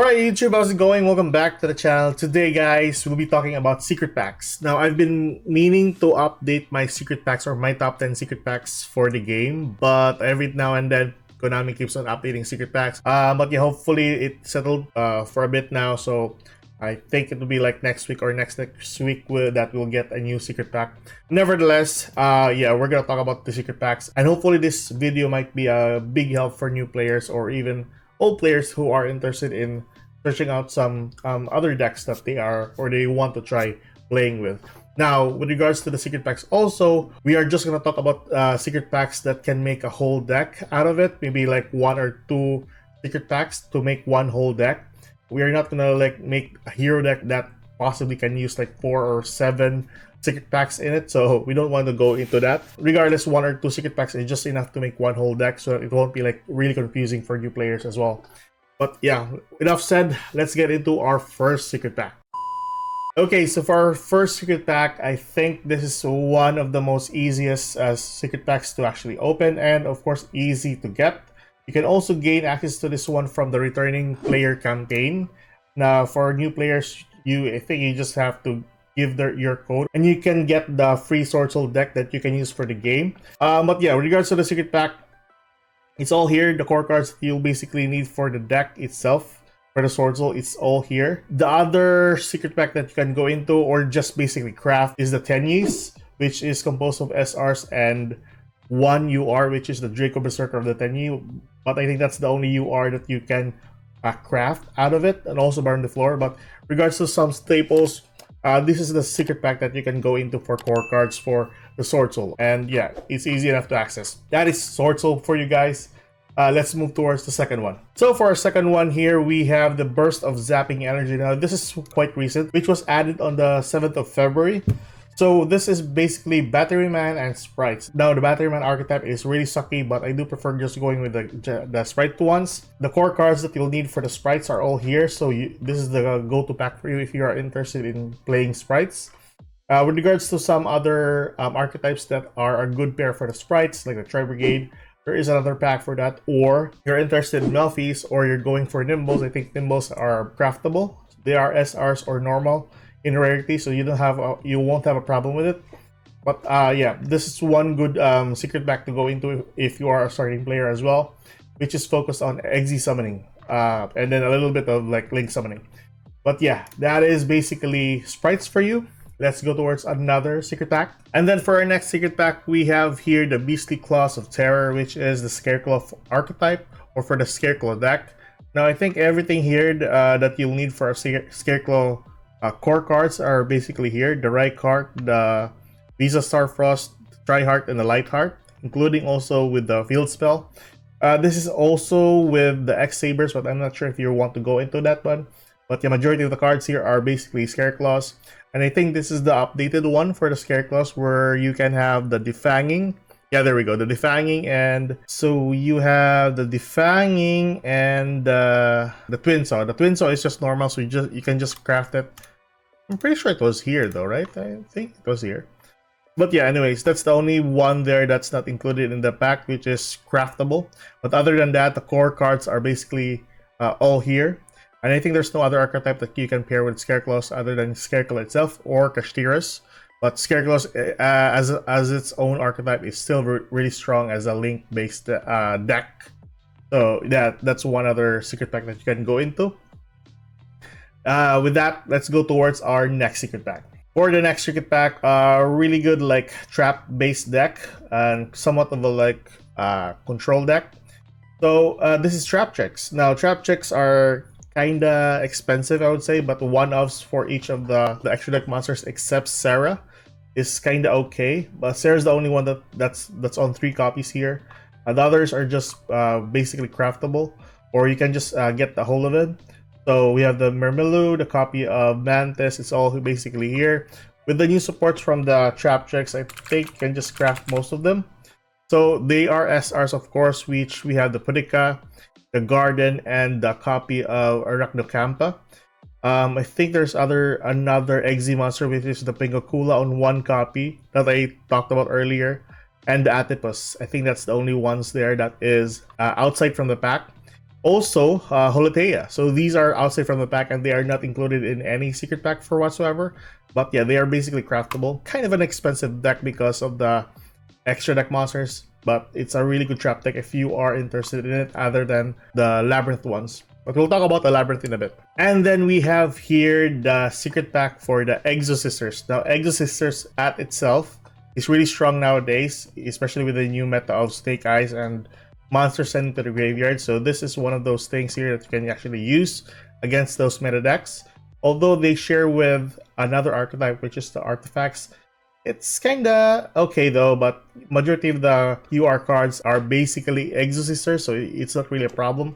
Alright YouTube, how's it going? Welcome back to the channel. Today guys, we'll be talking about secret packs. Now I've been meaning to update my secret packs or my top 10 secret packs for the game, but every now and then Konami keeps on updating secret packs. But yeah, hopefully it settled for a bit now, so I think it will be like next week or next week that we'll get a new secret pack. Nevertheless, yeah, we're gonna talk about the secret packs, and hopefully this video might be a big help for new players or even old players who are interested in searching out some other decks that they want to try playing with. Now, with regards to the secret packs also, we are just gonna talk about secret packs that can make a whole deck out of it. Maybe like 1 or 2 secret packs to make one whole deck. We are not gonna like make a hero deck that possibly can use like 4 or 7 secret packs in it, so we don't want to go into that. Regardless, 1 or 2 secret packs is just enough to make one whole deck, so it won't be like really confusing for new players as well. But yeah, enough said, let's get into our first secret pack. Okay, so for our first secret pack, I think this is one of the most easiest secret packs to actually open, and of course easy to get. You can also gain access to this one from the returning player campaign. Now for new players, I think you just have to give your code and you can get the free Sword Soul deck that you can use for the game. But yeah, with regards to the secret pack, it's all here. The core cards that you'll basically need for the deck itself, for the Sword Soul, it's all here. The other secret pack that you can go into or just basically craft is the Tenyis, which is composed of SRs and 1 UR, which is the Draco Berserker of the Tenyi. But I think that's the only UR that you can craft out of it, and also Burn the Floor. But regards to some staples, this is the secret pack that you can go into for core cards for the Sword Soul. And yeah, it's easy enough to access. That is Sword Soul for you guys. Let's move towards the second one. So for our second one here, we have the Burst of Zapping Energy. Now this is quite recent, which was added on the 7th of February. So this is basically Batteryman and Sprites. Now the Batteryman archetype is really sucky, but I do prefer just going with the Sprite ones. The core cards that you'll need for the Sprites are all here, so this is the go-to pack for you if you are interested in playing Sprites. With regards to some other archetypes that are a good pair for the Sprites, like the Tri-Brigade, there is another pack for that. Or you're interested in Melfies or you're going for Nimbles. I think Nimbles are craftable. They are SRs or normal in rarity, so you won't have a problem with it. But yeah, this is one good secret pack to go into if you are a starting player as well, which is focused on Exe summoning and then a little bit of like Link summoning. But yeah, that is basically Sprites for you. Let's go towards another secret pack. And then for our next secret pack, we have here the Beastly Claws of Terror, which is the Scareclaw archetype, or for the Scareclaw deck. Now I think everything here that you'll need for a Scareclaw core cards are basically here: the Rykart, the Visa Starfrost, Triheart, and the Lightheart, including also with the Field Spell. This is also with the X-Sabers, but I'm not sure if you want to go into that one. But the majority of the cards here are basically Scareclaws. And I think this is the updated one for the Scareclaws, where you can have the Defanging. Yeah, there we go, the Defanging, and so you have the Defanging and the Twin Saw. The Twin Saw is just normal, so you can just craft it. I'm pretty sure it was here though, right? I think it was here. But yeah, anyways, that's the only one there that's not included in the pack, which is craftable. But other than that, the core cards are basically all here. And I think there's no other archetype that you can pair with Scareclaws other than Scareclaw itself or Kashtiras. But Scareclaws as its own archetype is still really strong as a Link-based deck. So that's one other secret pack that you can go into. With that, let's go towards our next secret pack. For the next secret pack, really good like trap-based deck and somewhat of a like control deck. So this is Trap Checks. Now Trap Checks are kinda expensive, I would say, but one-offs for each of the extra deck monsters except Sarah is kinda okay. But Sarah's the only one that's on 3 copies here. The others are just basically craftable, or you can just get the whole of it. So we have the Mermilu, the copy of Mantis. It's all basically here. With the new supports from the Trap Checks, I think you can just craft most of them. So they are SRs, of course, which we have the Pudika, the Garden, and the copy of Arachnocampa. I think there's another Exe monster, which is the Pingakula on 1 copy that I talked about earlier, and the Atipus. I think that's the only ones there that is outside from the pack. Also, Holotea. So these are outside from the pack and they are not included in any secret pack for whatsoever. But yeah, they are basically craftable. Kind of an expensive deck because of the extra deck monsters, but it's a really good trap deck if you are interested in it other than the Labyrinth ones. But we'll talk about the Labyrinth in a bit. And then we have here the secret pack for the EXO Sisters. Now, EXO Sisters at itself is really strong nowadays, especially with the new meta of Snake Eyes and monsters sent into the graveyard. So this is one of those things here that you can actually use against those meta decks. Although they share with another archetype, which is the artifacts, it's kinda okay though, but majority of the UR cards are basically EXO Sisters, so it's not really a problem.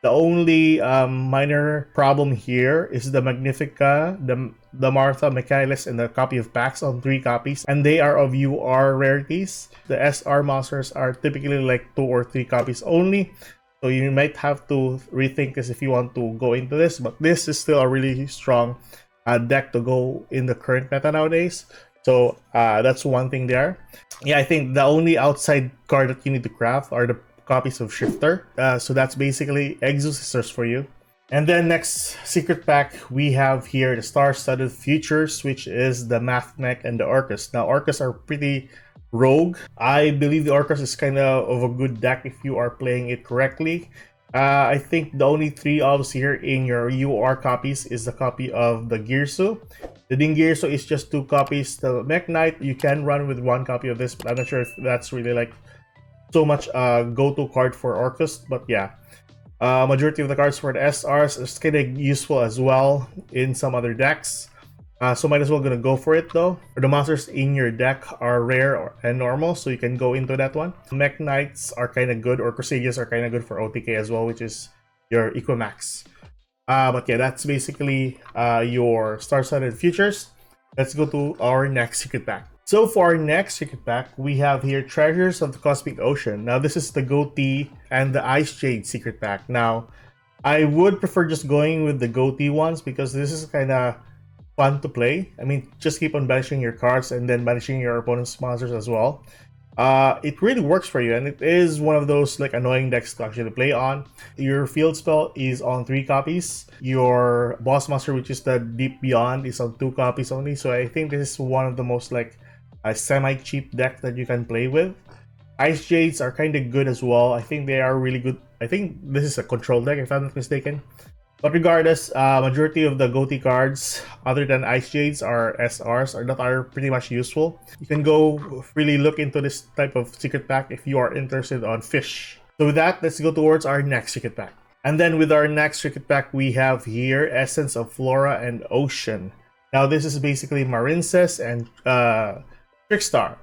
The only minor problem here is the Magnifica, the Martha, Michaelis, and the copy of Pax on 3 copies, and they are of UR rarities. The SR monsters are typically like 2 or 3 copies only, so you might have to rethink this if you want to go into this, but this is still a really strong deck to go in the current meta nowadays. So that's one thing there. Yeah, I think the only outside card that you need to craft are the copies of Shifter. So that's basically EXO Sisters for you. And then next secret pack, we have here the Starsted Futures, which is the Math Mech and the Orcus. Now, Orcus are pretty rogue. I believe the Orcus is kind of a good deck if you are playing it correctly. I think the only 3 obs here in your UR copies is the copy of the Girsu. The Dingirsu is just 2 copies. The Mech Knight, you can run with 1 copy of this, but I'm not sure if that's really like so much go-to card for Orcus. But yeah, majority of the cards for the SRs is kind of useful as well in some other decks. So might as well gonna go for it though. The monsters in your deck are rare and normal, so you can go into that one. Mech Knights are kind of good, or Crusaders are kind of good for OTK as well, which is your Equimax. But yeah, that's basically your Star-Studded Futures. Let's go to our next secret pack. So for our next secret pack, we have here Treasures of the Cosmic Ocean. Now this is the Goatee and the Ice Jade secret pack. Now, I would prefer just going with the Goatee ones because this is kind of fun to play. I mean, just keep on banishing your cards and then banishing your opponent's monsters as well. It really works for you, and it is one of those like annoying decks to actually play on. Your field spell is on 3 copies. Your boss monster, which is the Deep Beyond, is on 2 copies only. So I think this is one of the most like a semi-cheap deck that you can play with. Ice Jades are kind of good as well. I think they are really good. I think this is a control deck if I'm not mistaken. But regardless, majority of the Goatee cards, other than Ice Jades, are SRs, or that are pretty much useful. You can go really look into this type of secret pack if you are interested on fish. So with that, let's go towards our next secret pack. And then with our next secret pack, we have here Essence of Flora and Ocean. Now this is basically Marincess and Trickstar.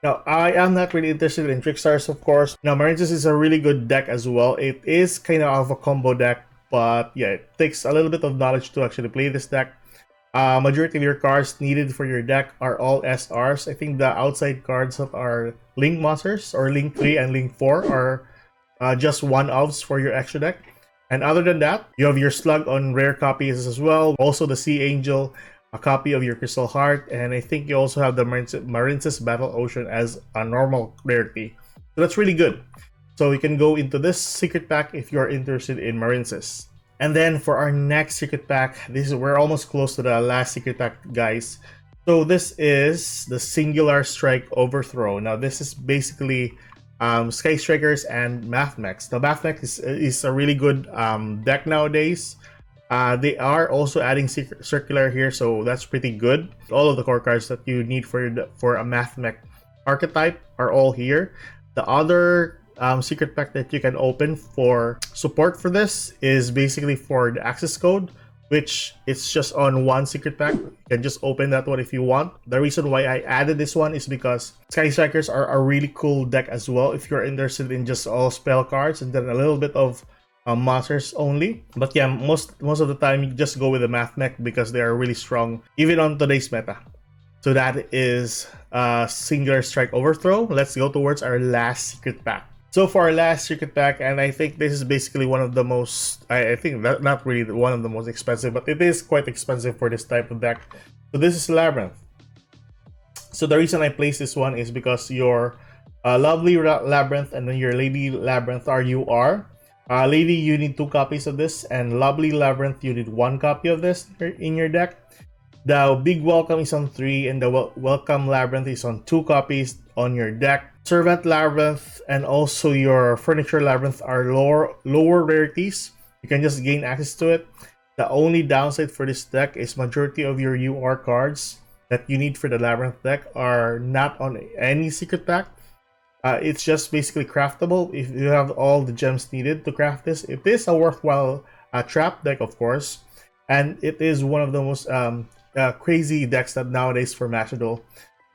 Now, I am not really interested in Trickstars, of course. Now, Marincess is a really good deck as well. It is kind of a combo deck. But yeah, it takes a little bit of knowledge to actually play this deck. Majority of your cards needed for your deck are all SRs. I think the outside cards that are Link monsters, or Link 3 and Link 4, are just 1-ofs for your extra deck. And other than that, you have your Slug on rare copies as well. Also the Sea Angel, a copy of your Crystal Heart. And I think you also have the Marincess Battle Ocean as a normal rarity. So that's really good. So you can go into this secret pack if you're interested in Marincess. And then for our next secret pack, we're almost close to the last secret pack, guys. So this is the Singular Strike Overthrow. Now this is basically Sky Strikers and Math Mechs. Now Math Mech is a really good deck nowadays. They are also adding Circular here, so that's pretty good. All of the core cards that you need for a Math Mech archetype are all here. The other secret pack that you can open for support for this is basically for the access code, which it's just on 1 secret pack. You can just open that one if you want. The reason why I added this one is because Sky Strikers are a really cool deck as well if you're interested in just all spell cards and then a little bit of monsters only. But yeah, most of the time you just go with the Math Mech because they are really strong even on today's meta. So that is Singular Strike Overthrow. Let's go towards our last secret pack. So for our last secret pack, and I think this is basically one of the most, I think not really one of the most expensive, but it is quite expensive for this type of deck. So this is Labyrinth. So the reason I placed this one is because your lovely Labyrinth and then your Lady Labyrinth are UR. Lady, you need 2 copies of this, and Lovely Labyrinth, you need 1 copy of this in your deck. The Big Welcome is on 3, and the Welcome Labyrinth is on 2 copies on your deck. Servant Labyrinth and also your Furniture Labyrinth are lower rarities. You can just gain access to it. The only downside for this deck is majority of your UR cards that you need for the Labyrinth deck are not on any secret pack. It's just basically craftable if you have all the gems needed to craft this. It is a worthwhile trap deck, of course, and it is one of the most crazy decks that nowadays for Master Duel.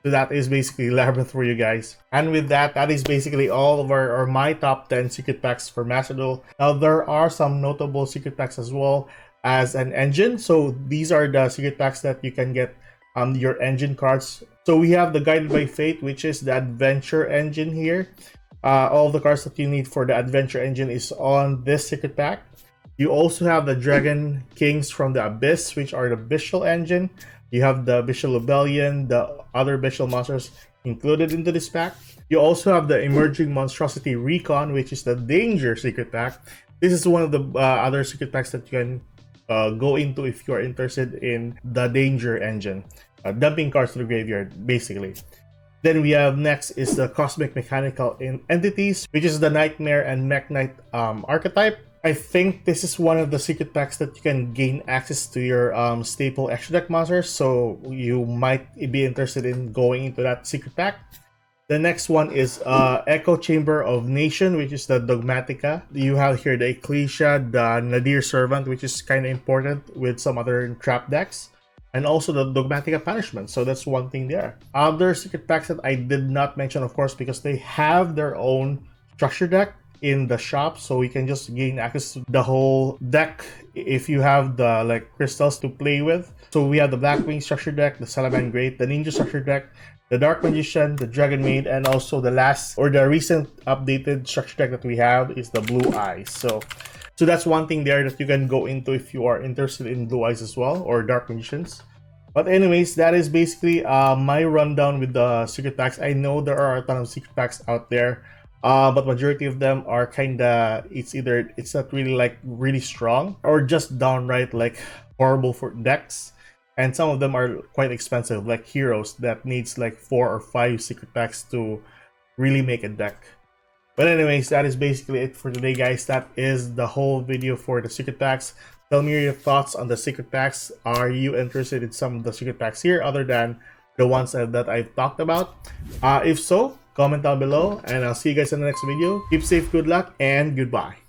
So that is basically Labyrinth for you guys. And with that, that is basically all of my top 10 secret packs for Master Duel. Now there are some notable secret packs as well as an engine. So these are the secret packs that you can get your engine cards. So we have the Guided by Fate, which is the adventure engine here. All the cards that you need for the adventure engine is on this secret pack. You also have the Dragon Kings from the Abyss, which are the Bestial engine. You have the Bestial Rebellion, the other Bestial monsters included into this pack. You also have the Emerging Monstrosity Recon, which is the Danger secret pack. This is one of the other secret packs that you can go into if you are interested in the Danger engine. Dumping cards to the graveyard, basically. Then we have next is the Cosmic Mechanical Entities, which is the Nightmare and Mech Knight archetype. I think this is one of the secret packs that you can gain access to your staple extra deck monsters, so you might be interested in going into that secret pack. The next one is Echo Chamber of Nation, which is the Dogmatica. You have here the Ecclesia, the Nadir Servant, which is kind of important with some other trap decks. And also the Dogmatica Punishment, so that's one thing there. Other secret packs that I did not mention, of course, because they have their own structure deck in the shop, so you can just gain access to the whole deck if you have the crystals to play with. So we have the Blackwing structure deck, the Salaman Great, the Ninja structure deck, the Dark Magician, the Dragon Maid, and also the last or the recent updated structure deck that we have is the Blue Eyes. So that's one thing there that you can go into if you are interested in Blue Eyes as well, or Dark Magicians. But anyways, that is basically my rundown with the secret packs. I know there are a ton of secret packs out there, but majority of them are kinda, it's not really really strong or just downright horrible for decks. And some of them are quite expensive, like Heroes that needs 4 or 5 secret packs to really make a deck. But anyways, that is basically it for today, guys. That is the whole video for the secret packs. Tell me your thoughts on the secret packs. Are you interested in some of the secret packs here other than the ones that I've talked about? If so, comment down below, and I'll see you guys in the next video. Keep safe, good luck, and goodbye.